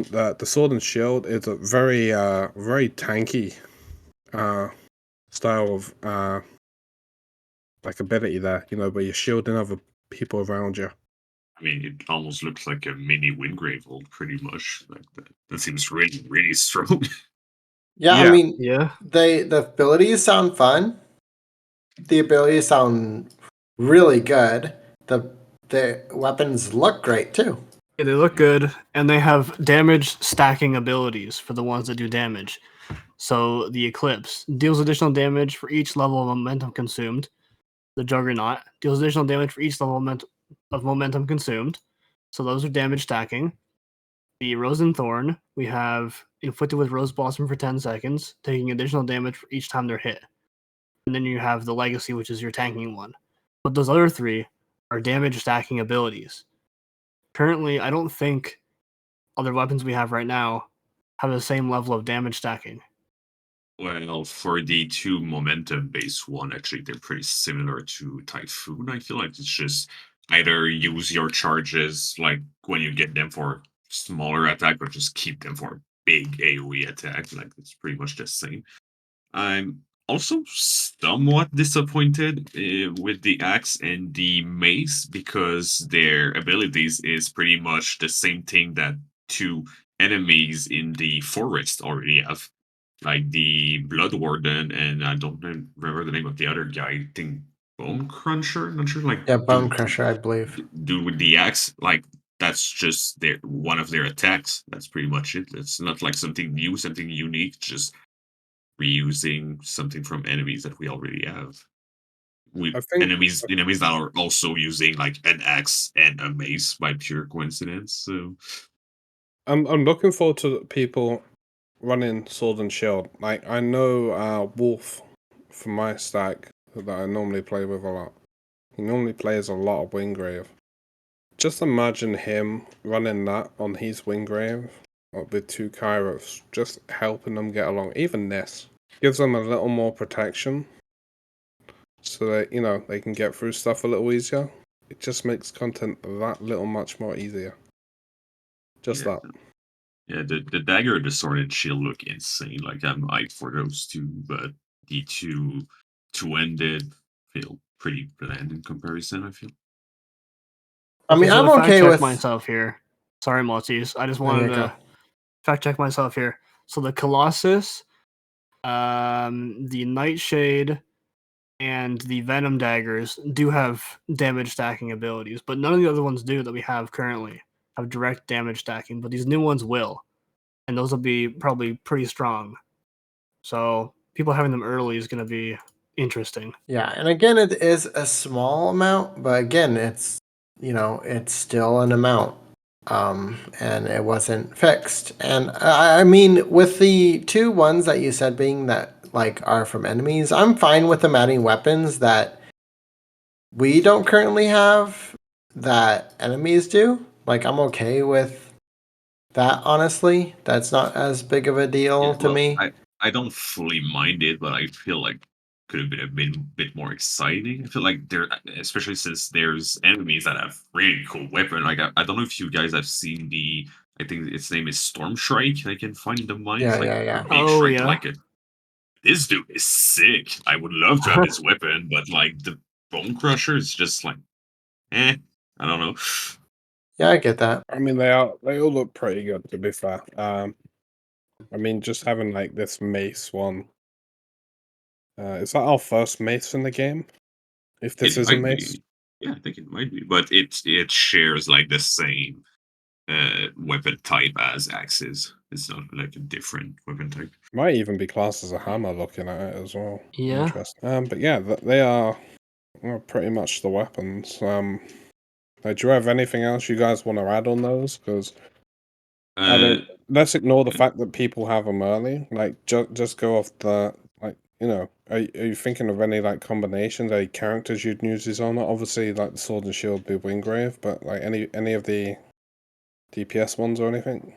and shield is a very very tanky style of like ability there. You know, where you're shielding other people around you. I mean, it almost looks like a mini Windgravel, pretty much. Like that seems really, really strong. Yeah, I Yeah. mean, Yeah. the abilities sound fun. The abilities sound really good. The weapons look great too. Yeah, they look good, and they have damage stacking abilities for the ones that do damage. So the Eclipse deals additional damage for each level of momentum consumed. The Juggernaut deals additional damage for each level of momentum consumed. So those are damage stacking. The Rose and Thorn, we have inflicted with Rose Blossom for 10 seconds, taking additional damage for each time they're hit. And then you have the Legacy, which is your tanking one. But those other three are damage stacking abilities. Currently, I don't think other weapons we have right now have the same level of damage stacking. Well, for the two momentum-based one, actually, they're pretty similar to Typhoon. I feel like it's just either use your charges like when you get them for smaller attack, or just keep them for big AoE attack. Like it's pretty much the same. I'm also somewhat disappointed with the axe and the mace because their abilities is pretty much the same thing that two enemies in the forest already have, like the Blood Warden, and I don't remember the name of the other guy. I think Bone Cruncher. Not sure. Like Yeah, Bone Crusher, I believe. dude with the axe. Like that's just their one of their attacks. That's pretty much it. It's not like something new, something unique. Just reusing something from enemies that we already have. We I think enemies that are also using like an axe and a mace by pure coincidence. So I'm looking forward to people running sword and shield. Like I know Wolf from my stack that I normally play with a lot. He normally plays a lot of Windgrave. Just imagine him running that on his Windgrave with two Kairos, just helping them get along. Even this gives them a little more protection, so that they can get through stuff a little easier. It just makes content that little much more easier. Just yeah, that. yeah. The dagger and the sword and shield look insane. Like I'm hyped for those two, but the two-ended feel pretty bland in comparison. I feel. I mean, So I'm to fact okay check with. myself here. Sorry, Maltese. I just There wanted you go. to fact check myself here. So the Colossus, the Nightshade, and the Venom daggers do have damage stacking abilities, but none of the other ones do that we have currently have direct damage stacking. But these new ones will, and those will be probably pretty strong. So people having them early is going to be interesting. Yeah, and again, it is a small amount, but again, it's still an amount, and it wasn't fixed. And I mean, with the two ones that you said being that like are from enemies, I'm fine with them adding weapons that we don't currently have that enemies do. Like, I'm okay with that. Honestly, that's not as big of a deal Yeah, to well, me. I don't fully mind it, but I feel like could have been a bit more exciting. I feel like there, especially since there's enemies that have really cool weapon. Like I don't know if you guys have seen the. I think its name is Storm Shrike. I can find in the mines, Yeah, like yeah, yeah. a big Oh, shrike, yeah. like a. This dude is sick. I would love to have this weapon, but like the Bone Crusher is just like, I don't know. Yeah, I get that. I mean, they all look pretty good, to be fair. I mean, just having like this mace one. Is that our first mace in the game? If this It is a might mace? be. Yeah, I think it might be, but it shares like the same weapon type as axes. It's not like a different weapon type. Might even be classed as a hammer looking at it as well. Yeah. Interesting. But yeah, they are pretty much the weapons. Like, do you have anything else you guys want to add on those? Because I Uh, don't. Let's ignore the yeah. fact that people have them early. Like, just go off the like. Are you thinking of any like combinations, any characters you'd use these on? Obviously, like the sword and shield, be Wingrave, but like any of the DPS ones or anything?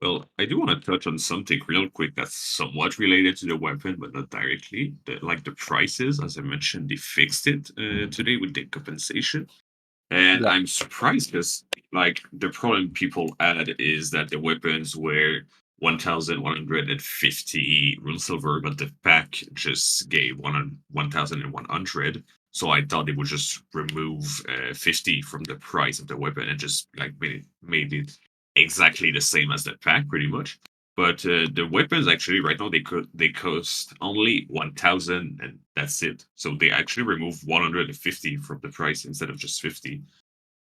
Well, I do want to touch on something real quick that's somewhat related to the weapon, but not directly. Like the prices, as I mentioned, they fixed it today with the compensation. And Yeah. I'm surprised because, like, the problem people had is that the weapons were 1,150 rune silver, but the pack just gave 1,100. So I thought they would just remove 50 from the price of the weapon and just like made it exactly the same as the pack, pretty much. But the weapons actually right now they cost only 1,000 and that's it. So they actually remove 150 from the price instead of just 50,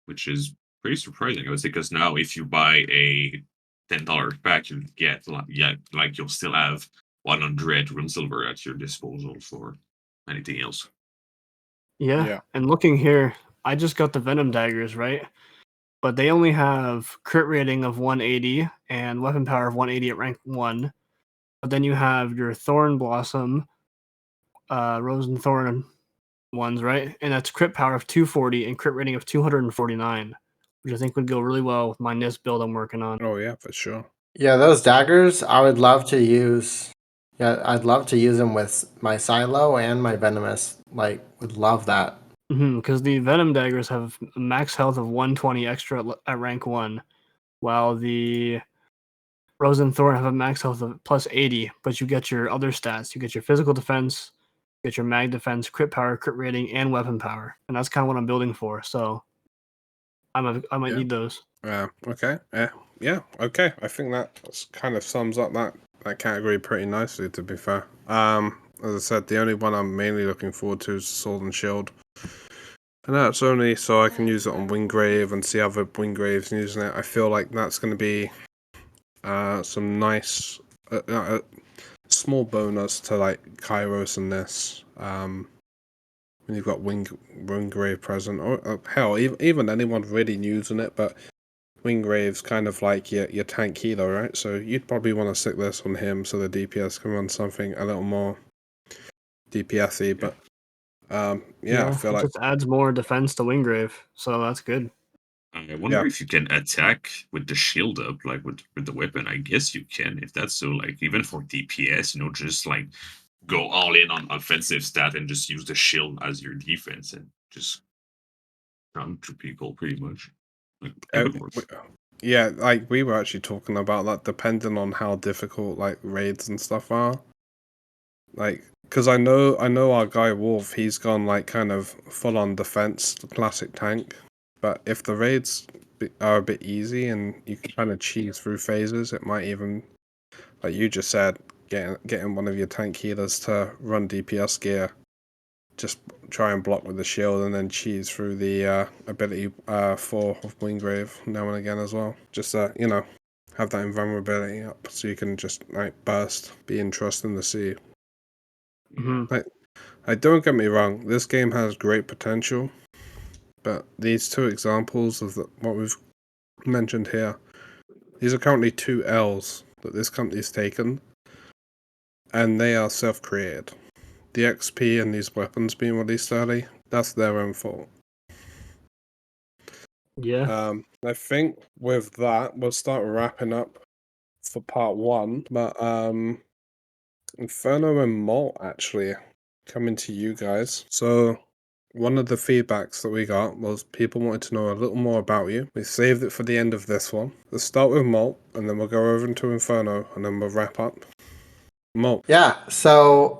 which is pretty surprising. I would say because now if you buy a $10 pack, you get like you'll still have 100 rune silver at your disposal for anything else. Yeah. Yeah. And looking here, I just got the Venom daggers, right? But they only have crit rating of 180 and weapon power of 180 at rank 1. But then you have your Thorn Blossom, Rose and Thorn ones, right? And that's crit power of 240 and crit rating of 249, which I think would go really well with my NIST build I'm working on. Oh yeah, for sure. Yeah, those daggers I would love to use. Yeah, I'd love to use them with my Silo and my Venomous. Like, would love that. Because the Venom daggers have a max health of 120 extra at rank 1, while the Rose and Thorn have a max health of plus 80, but you get your other stats. You get your physical defense, you get your mag defense, crit power, crit rating, and weapon power. And that's kind of what I'm building for. So I might Yeah. need those. Okay. Yeah. Okay. I think that kind of sums up that category pretty nicely. To be fair. As I said, the only one I'm mainly looking forward to is Sword and Shield, and that's only so I can use it on Wingrave and see other Wingraves using it. I feel like that's going to be some nice small bonus to like Kairos and this. When you've got Wingrave present, or hell, even anyone really using it, but Wingrave's kind of like your tank healer, right? So you'd probably want to stick this on him so the DPS can run something a little more DPS-y. But yeah, I feel it like just adds more defense to Wingrave, so that's good. I wonder if you can attack with the shield up, like with the weapon. I guess you can, if that's so. Like even for DPS, just like go all in on offensive stat and just use the shield as your defense and just run to people pretty much. Like, it would work. yeah, like we were actually talking about that, depending on how difficult like raids and stuff are. Like, because I know our guy Wolf, he's gone like kind of full on defense, the classic tank. But if the raids are a bit easy and you can kind of cheese through phases, it might even, like you just said, getting one of your tank healers to run DPS gear, just try and block with the shield and then cheese through the ability 4 of Wingrave now and again as well. Just have that invulnerability up so you can just like burst. Be interesting to see. Like, don't get me wrong, this game has great potential, but these two examples of what we've mentioned here, these are currently 2 L's that this company's taken, and they are self-created. The XP and these weapons being released early, that's their own fault. Yeah. I think with that, we'll start wrapping up for part 1, but Inferno and Malt, actually, coming to you guys. So one of the feedbacks that we got was people wanted to know a little more about you. We saved it for the end of this one. Let's start with Malt, and then we'll go over into Inferno, and then we'll wrap up. Malt. Yeah, so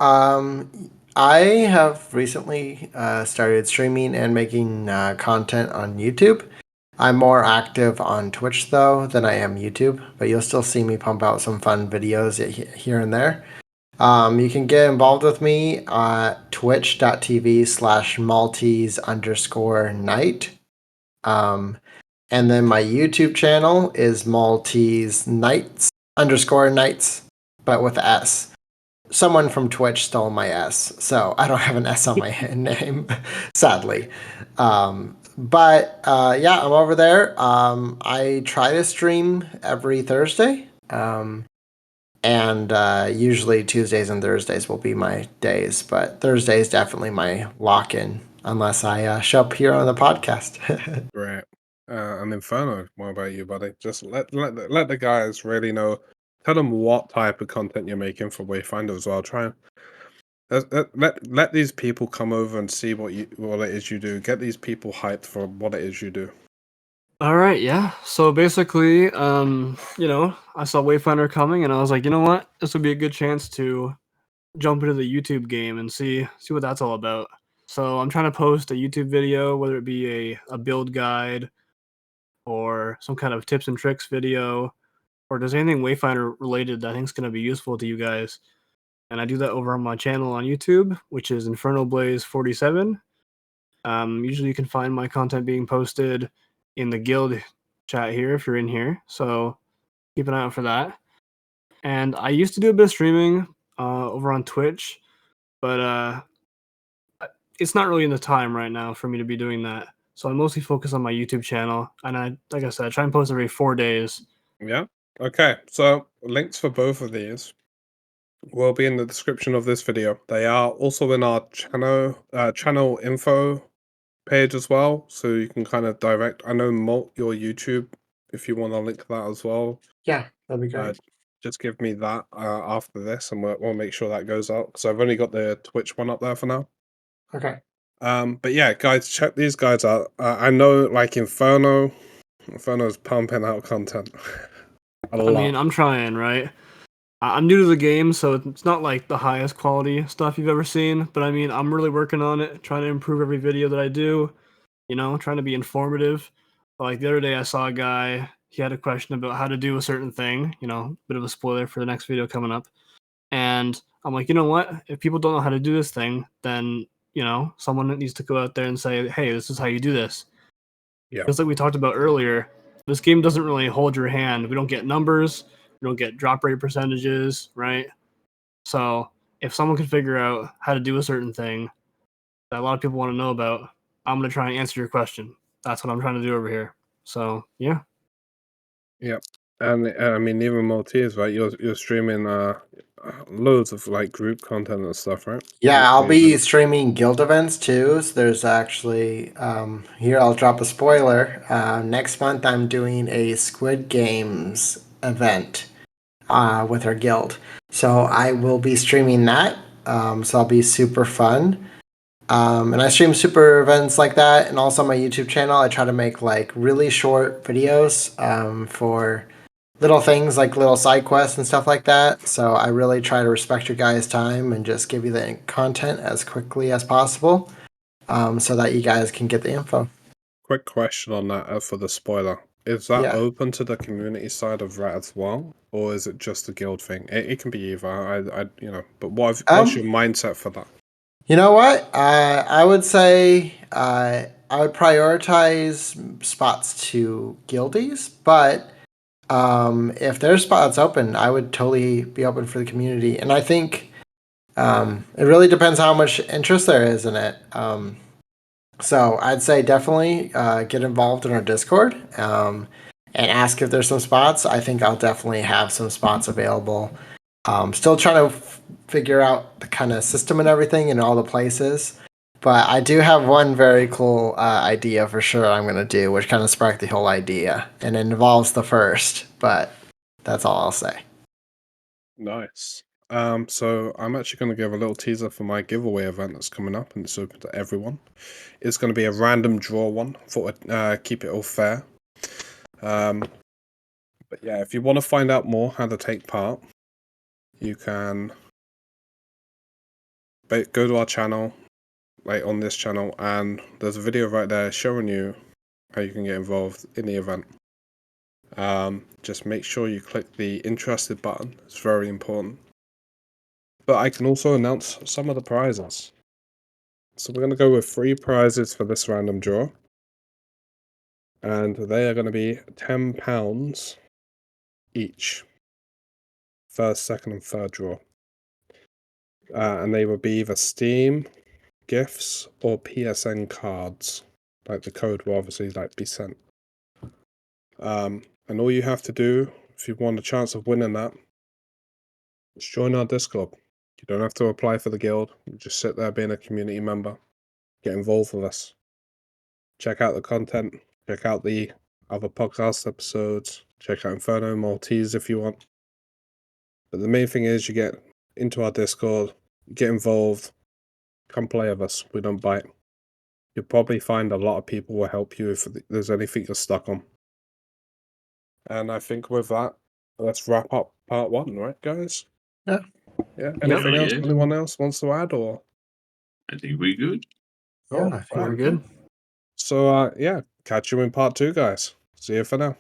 I have recently started streaming and making content on YouTube. I'm more active on Twitch, though, than I am YouTube, but you'll still see me pump out some fun videos here and there. You can get involved with me at twitch.tv/Maltese_night. And then my YouTube channel is Maltese_nights, but with S. Someone from Twitch stole my S, so I don't have an S on my name, sadly. But yeah, I'm over there. I try to stream every Thursday. And usually Tuesdays and Thursdays will be my days, but Thursday is definitely my lock-in, unless I show up here on the podcast. Right. And Inferno, what about you, buddy? Just let the guys really know. Tell them what type of content you're making for Wayfinder as well. Try and let these people come over and see what it is you do. Get these people hyped for what it is you do. All right, yeah. So basically, you know, I saw Wayfinder coming, and I was like, you know what, this would be a good chance to jump into the YouTube game and see what that's all about. So I'm trying to post a YouTube video, whether it be a build guide or some kind of tips and tricks video, or does anything Wayfinder related that I think is going to be useful to you guys. And I do that over on my channel on YouTube, which is Infernoblaze 47. Usually you can find my content being posted in the guild chat here if you're in here. So keep an eye out for that. And I used to do a bit of streaming over on Twitch, but it's not really in the time right now for me to be doing that. So I mostly focus on my YouTube channel, and like I said, I try and post every 4 days. Yeah. Okay. So links for both of these will be in the description of this video. They are also in our channel info page as well, so you can kind of direct. I know Malt your YouTube if you want to link that as well. Yeah, that'd be great. Just give me that after this, and we'll make sure that goes up. So I've only got the Twitch one up there for now. Okay. But yeah, guys, check these guys out. I know, like Inferno's pumping out content. A lot. I mean, I'm trying, right? I'm new to the game, so it's not like the highest quality stuff you've ever seen. But I mean, I'm really working on it, trying to improve every video that I do. You know, trying to be informative. Like the other day, I saw a guy. He had a question about how to do a certain thing. You know, bit of a spoiler for the next video coming up. And I'm like, you know what? If people don't know how to do this thing, then you know, someone needs to go out there and say, hey, this is how you do this. Yeah. Just like we talked about earlier, this game doesn't really hold your hand. We don't get numbers. We don't get drop rate percentages, right? So if someone can figure out how to do a certain thing that a lot of people want to know about, I'm going to try and answer your question. That's what I'm trying to do over here. So, yeah. Yeah. And I mean, even Maltese, right? You're streaming loads of like group content and stuff, right? Yeah, I'll be streaming guild events too. So there's actually here I'll drop a spoiler. Next month I'm doing a Squid Games event with our guild. So I will be streaming that. So I'll be super fun. And I stream super events like that, and also on my YouTube channel I try to make like really short videos for little things like little side quests and stuff like that. So I really try to respect your guys' time and just give you the content as quickly as possible, so that you guys can get the info. Quick question on that for the spoiler. Is that Yeah. open to the community side of Rat as well, or is it just a guild thing? It can be either. I but what's your mindset for that? You know what? I would say I would prioritize spots to guildies, but if there's spots open, I would totally be open for the community. And I think it really depends how much interest there is in it. So I'd say definitely get involved in our Discord and ask if there's some spots. I think I'll definitely have some spots available. Still trying to figure out the kind of system and everything in all the places. But I do have one very cool idea for sure I'm going to do, which kind of sparked the whole idea. And it involves the first, but that's all I'll say. Nice. So I'm actually going to give a little teaser for my giveaway event that's coming up, and it's open to everyone. It's going to be a random draw one for keep it all fair. But yeah, if you want to find out more how to take part, you can go to our channel, like on this channel, and there's a video right there showing you how you can get involved in the event. Just make sure you click the interested button. It's very important. But I can also announce some of the prizes. So we're going to go with 3 prizes for this random draw. And they are going to be £10 each. First, second, and third draw. And they will be either Steam, gifts, or PSN cards. Like the code will obviously be sent. And all you have to do, if you want a chance of winning that, is join our Discord. You don't have to apply for the guild. You just sit there being a community member. Get involved with us. Check out the content. Check out the other podcast episodes. Check out Infernoblaze if you want. But the main thing is you get into our Discord, get involved, come play with us. We don't bite. You'll probably find a lot of people will help you if there's anything you're stuck on. And I think with that, let's wrap up part 1, right, guys? Yeah. Yeah. Anything else? Yeah. Anyone else wants to add, or? I think we're good. Yeah, I think We're good. So, yeah, catch you in part 2, guys. See you for now.